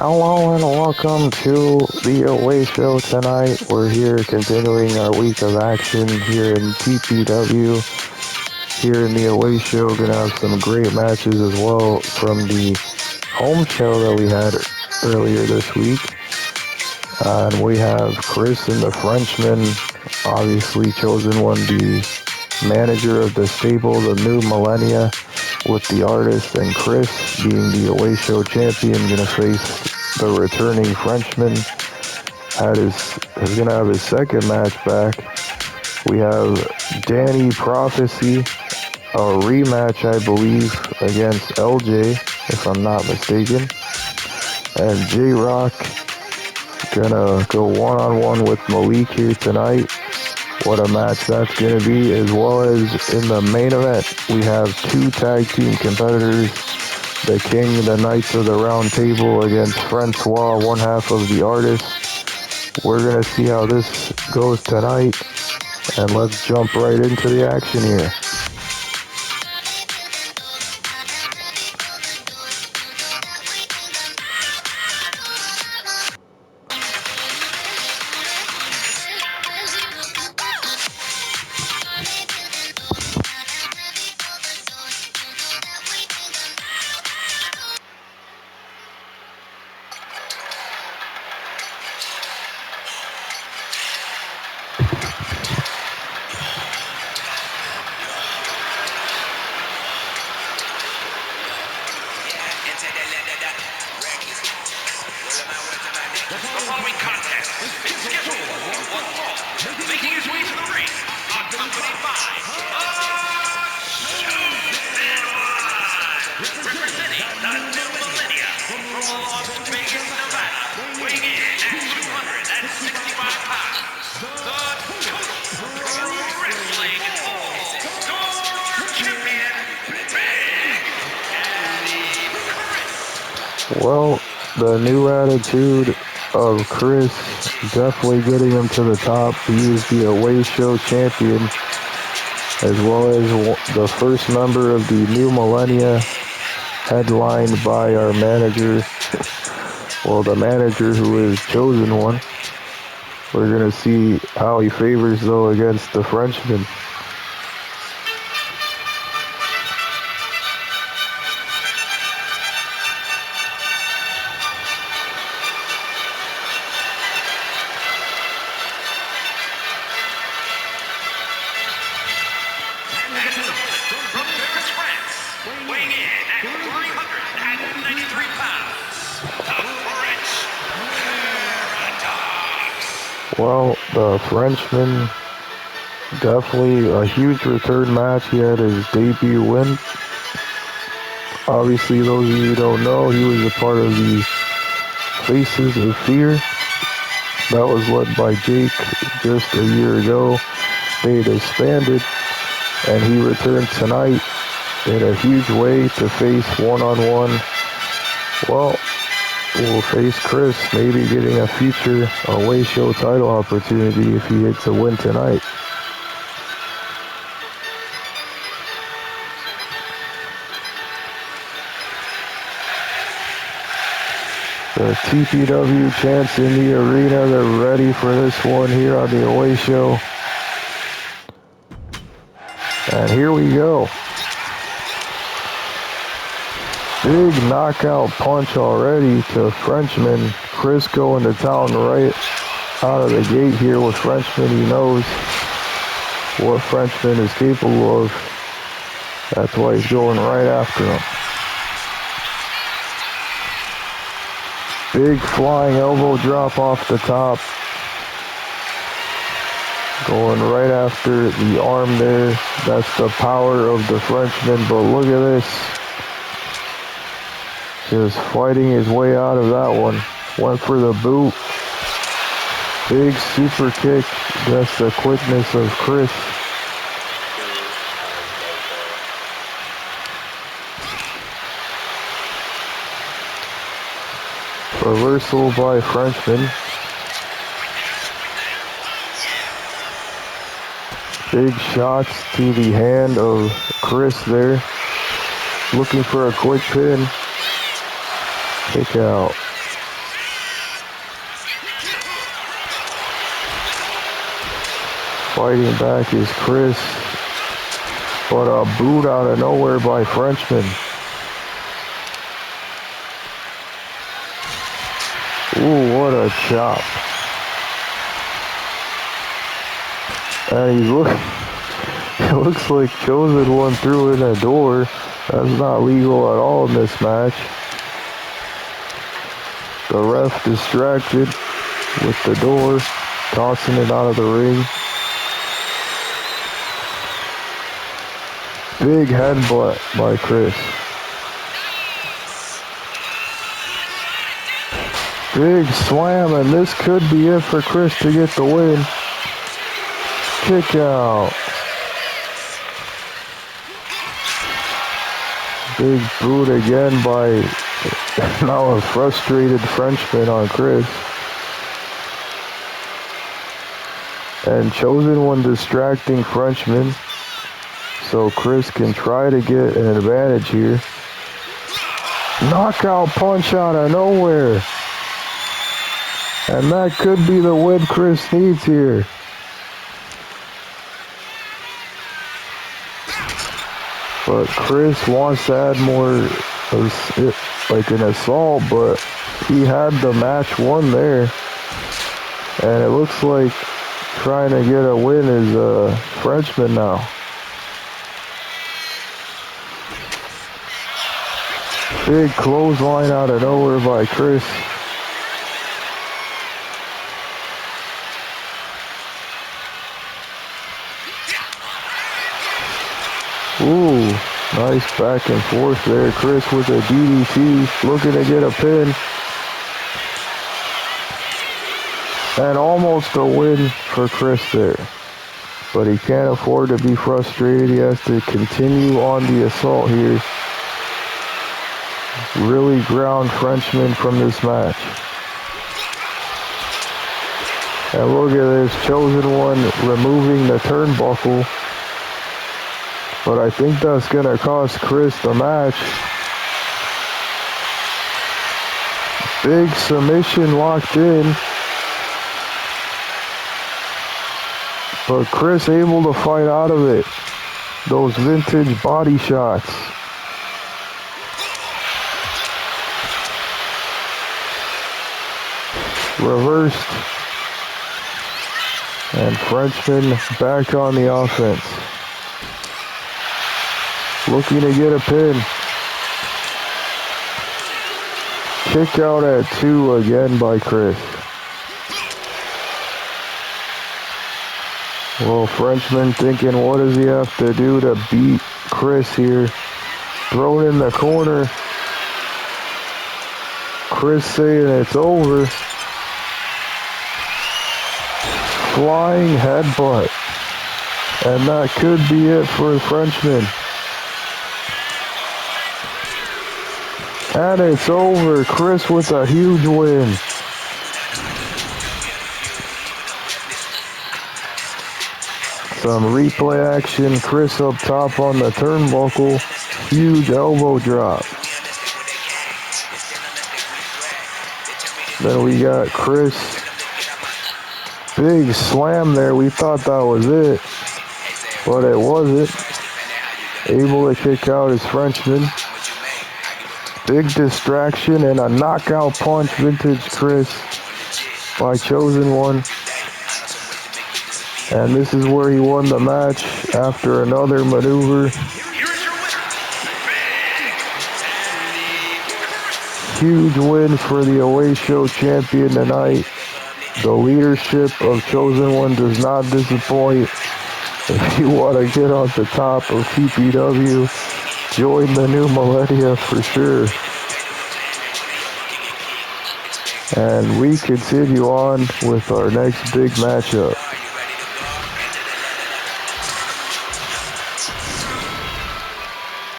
Hello and welcome to the away show tonight. We're here continuing our week of action here in TPW. Here in the away show, gonna have some great matches as well from the home show that we had earlier this week. And we have Chris and the Frenchman, obviously chosen one, the manager of the stable, the new millennia, with the artist, and Chris being the away show champion, gonna face the returning Frenchman. He's gonna have his second match back. We have Danny Prophecy, a rematch, I believe, against LJ, if I'm not mistaken. And J-Rock gonna go one-on-one with Malik here tonight. What a match that's gonna be, as well as in the main event, we have two tag team competitors, the King, the Knights of the Round Table against Francois, one half of the artist. We're gonna see how this goes tonight, and let's jump right into the action here. The following contest is scheduled for one fall, making his way to the ring, accompanied by representing the new millennia from Las Vegas, Nevada, weighing in at 265 pounds, the total pro wrestling all-star champion, Big Daddy Chris. Well, the new attitude of Chris, definitely getting him to the top. He is the away show champion, as well as the first member of the new millennia, headlined by our manager, well, the manager who is chosen one. We're going to see how he favors, though, against the Frenchman. Weighing in at 393 pounds, the French Paradox. Well, the Frenchman, definitely a huge return match. He had his debut win. Obviously, those of you who don't know, he was a part of the Faces of Fear. That was led by Jake just a year ago. They disbanded, and he returned tonight in a huge way to face one-on-one. Well, we'll face Chris, maybe getting a future away show title opportunity if he hits a win tonight. The TPW chants in the arena, they're ready for this one here on the away show. And here we go. Big knockout punch already to Frenchman. Chris going to town right out of the gate here with Frenchman. He knows what Frenchman is capable of. That's why he's going right after him. Big flying elbow drop off the top. Going right after the arm there. That's the power of the Frenchman, but look at this. Just fighting his way out of that one. Went for the boot. Big super kick. That's the quickness of Chris. Reversal by Frenchman. Big shots to the hand of Chris there. Looking for a quick pin. Kick out. Fighting back is Chris. But a boot out of nowhere by Frenchman. Ooh, what a chop. And it looks like Chosen One threw in a door. That's not legal at all in this match. The ref distracted with the door, tossing it out of the ring. Big headbutt by Chris. Big slam, and this could be it for Chris to get the win. Kick out. Big boot again by now a frustrated Frenchman on Chris. And Chosen One distracting Frenchman. So Chris can try to get an advantage here. Knockout punch out of nowhere. And that could be the win Chris needs here. But Chris wants to add more, like an assault, but he had the match won there. And it looks like trying to get a win is a Frenchman now. Big clothesline out of nowhere by Chris. Ooh, nice back and forth there. Chris with a DDT, looking to get a pin. And almost a win for Chris there. But he can't afford to be frustrated. He has to continue on the assault here. Really ground Frenchman from this match. And look at this, Chosen One removing the turnbuckle. But I think that's going to cost Chris the match. Big submission locked in. But Chris able to fight out of it. Those vintage body shots. Reversed. And Frenchman back on the offense. Looking to get a pin. Kick out at 2 again by Chris. Well, Frenchman thinking, what does he have to do to beat Chris here? Thrown in the corner. Chris saying it's over. Flying headbutt. And that could be it for the Frenchman. And it's over. Chris with a huge win. Some replay action. Chris up top on the turnbuckle. Huge elbow drop. Then we got Chris. Big slam there. We thought that was it. But it wasn't. Able to kick out his Frenchman. Big distraction and a knockout punch, vintage Chris, by Chosen One. And this is where he won the match after another maneuver. Huge win for the away show champion tonight. The leadership of Chosen One does not disappoint. If you want to get on the top of TPW, join the new millennia for sure. And we continue on with our next big matchup.